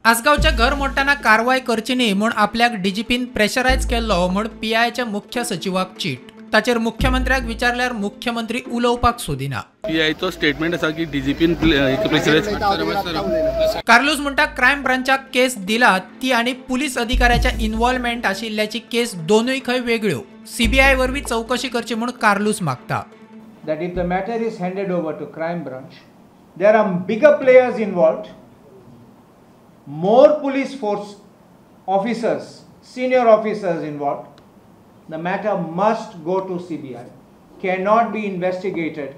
आसगावच्या घर मोडटाना कारवाय करची न्ही म्हूण आपल्याक डीजीपीन प्रेशरायज केल्लो म्हूण पीआयच्या मुख्य सचिवाक चीट। ताचेर मुख्यमंत्र्याक विचारल्यार मुख्यमंत्री उलोवपाक सोदिना। पीआयचो स्टेटमेंट आसा की डीजीपीन प्रेशरायज। कार्लोस म्हणटा क्रायम ब्रांचाक केस दिला ती आनी पुलीस अधिकाऱ्याच्या इन्व्हॉल्वमेंट आशिल्ल्याची केस दोनूय खंय वेगळ्यो। सीबीआय वरवीं चौकशी करची म्हूण कार्लोस मागता। That if the matter is handed over to crime branch, there are bigger players involved, more police force officers, senior officers involved. The matter must go to CBI, cannot be investigated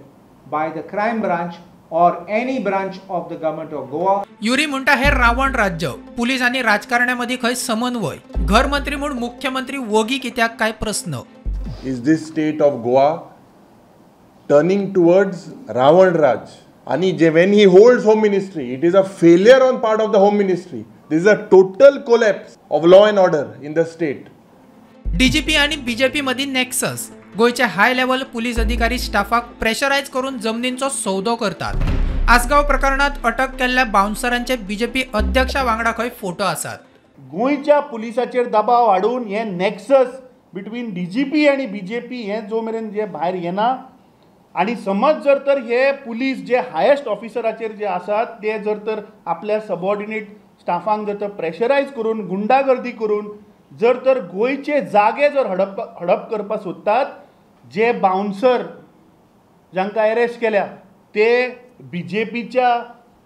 by the crime branch or any branch of the government of Goa. Yuri म्हणटा हे रावण राज्य, police आणि राजकारण्यामध्ये खंय समन्वय। घर मंत्री म्हणून मुख्यमंत्री वोगी कित्याक काय प्रश्न। Is this state of Goa turning towards Ravan Raj? And when he holds home ministry, it is a failure on part of the home ministry. This is a total collapse of law and order in the state. DGP आणि BJP मधी nexus. गोयचे high level police अधिकारी स्टाफाक pressurise करून जमनींचो सौदो करतात। आसगाव प्रकरणात अटक केल्ल्या बाउन्सरांचे BJP अध्यक्षा वांगडा खंय फोटो आसात। गोयच्या पुलिसाचेर दबाव हाडून हे नेक्सस बिटवीन डीजीपी आणि बीजेपी हे जो मेरेन जे भायर येना आणि समज जर तर हे पुलीस जे हायेस्ट ऑफिसराचेर जे आसात ते जर तर आपल्या सबऑर्डिनेट स्टाफांक जर तर प्रेशरायज करून गुंडागर्दी करून जर तर गोयचे जागे जर हडप करपा सोदतात, जे बाउन्सर जांकां अरेस्ट केल्या ते बीजेपीच्या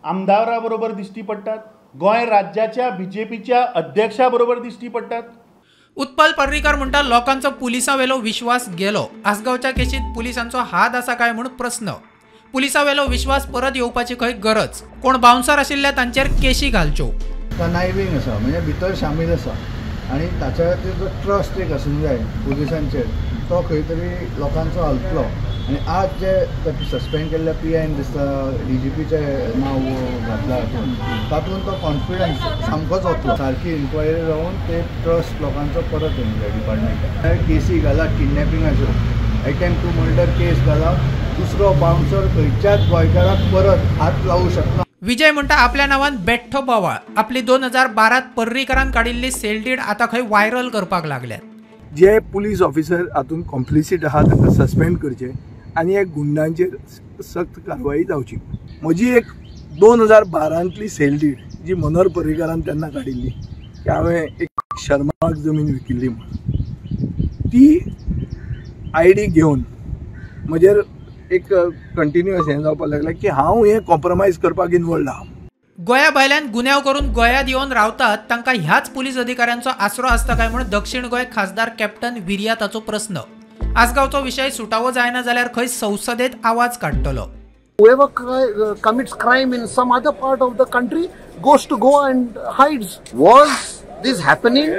आमदारा बरोबर दिश्टी पडटात, गोंय राज्याच्या बीजेपीच्या अध्यक्षा बरोबर दिश्टी पडटात। उत्पल पर्रीकर म्हणटा लोकांचो पुलिसावेलो विश्वास गेलो। आसगावच्या केशीत पुलिसांचो हात आसा काय म्हूण प्रश्न। पुलिसावेलो विश्वास परत येवपाची खंय गरज। कोण बाउन्सर आशिल्ल्या तांचेर केशी घालच्यो। कनायविंग आसा म्हणजे भितर शामील आसा आणि ताच्या खातीर जो ट्रस्ट एक आसूंक जाय पुलिसांचेर तो खंय तरी लोकांचो हलतलो। आणि आज जे सस्पेंड केल्ल्या पीआयन दिसता डीजीपीचे नांव घातला तातूंत तो कॉन्फिडन्स सामकोच वतलो। सारकी इन्क्वायरी जावन ते ट्रस्ट लोकांचो परत येवंक जाय डिपार्टमेंटाक। केसी घाला किडनॅपिंगाच्यो, अटेम्प्ट टू मर्डर केस घाला, दुसरो बाउन्सर खंयच्याच गोंयकाराक परत हात लावूं शकना। विजय म्हणटा आपल्या नावान बेठ्ठो बोवाळ। आपली 2012 पर्रीकरान काडिल्ली सेलडीड आता खंय व्हायरल करपाक लागल्यात। जे पुलीस ऑफिसर हातून कॉम्प्लिसीट आहा तांकां सस्पेंड करचे आणि एक गुंडांचेर सक्त कारवाई जावची। म्हजी एक 2012तली सेलडीड जी मनोहर पर्रीकरान तेन्ना काडिल्ली की हांवें एक शर्माक जमीन विकिल्ली म्हणून, ती आयडी घेवन म्हजेर एक कंटिन्युअस हें जावपाक लागलें की हांव हें कॉम्प्रोमायज करपाक इनवॉल्ड आहा। गोंया भायल्यान गुन्यांव करून गोंयांत येवन रावतात तांकां ह्याच पुलीस अधिकाऱ्यांचो आसरो आसता काय म्हूण दक्षिण गोंय खासदार कॅप्टन विर्याताचो प्रश्न। आसगावचो विशय सुटावो जायना जाल्यार खंय संसदेत आवाज काडटलो। Whoever commits crime in some other part of the country goes to Goa and hides. Was this happening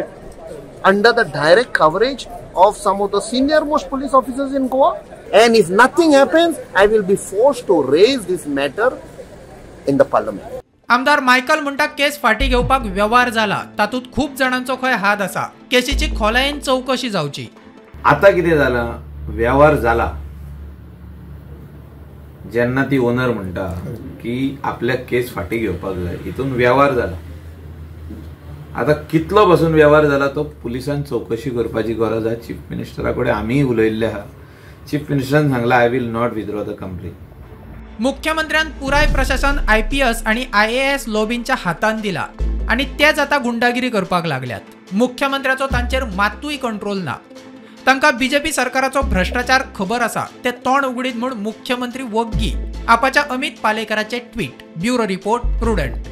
under the direct coverage of some of the senior most police officers in Goa? And if nothing happens, I will be forced to raise this matter in the parliament. आमदार Michael म्हणटा केस फाटी घेवपाक व्यवहार जाला, तातूंत खूप जणांचो खंय हात आसा। केसीची खोलायेन चौकशी जावची। आता कितें जाला, व्यवहार जाला जेन्ना ती ओनर म्हणटा की आपल्याक केस फाटी घेवपाक जाय, हितून व्यवहार जाला। आता कितलो पासून व्यवहार जाला तो पुलिसान चौकशी करपाची गरज आहे। चीफ मिनिस्टरा कडेन आमी उलयल्ले आहा। चीफ मिनिस्टरान सांगला I will not withdraw the complain. मुख्यमंत्र्यान पुराय प्रशासन आयपीएस आणि आयएएस लॉबींच्या हातान दिला आणि तेच आता गुंडागिरी करपाक लागल्यात। मुख्यमंत्र्याचो तांचेर मातूय कंट्रोल ना। तांकां बीजेपी सरकाराचो भ्रष्टाचार खबर आसा ते तोंड उगडीत म्हूण मुख्यमंत्री वग्गी। आपाच्या अमित पालेकराचे ट्वीट। Bureau report prudent.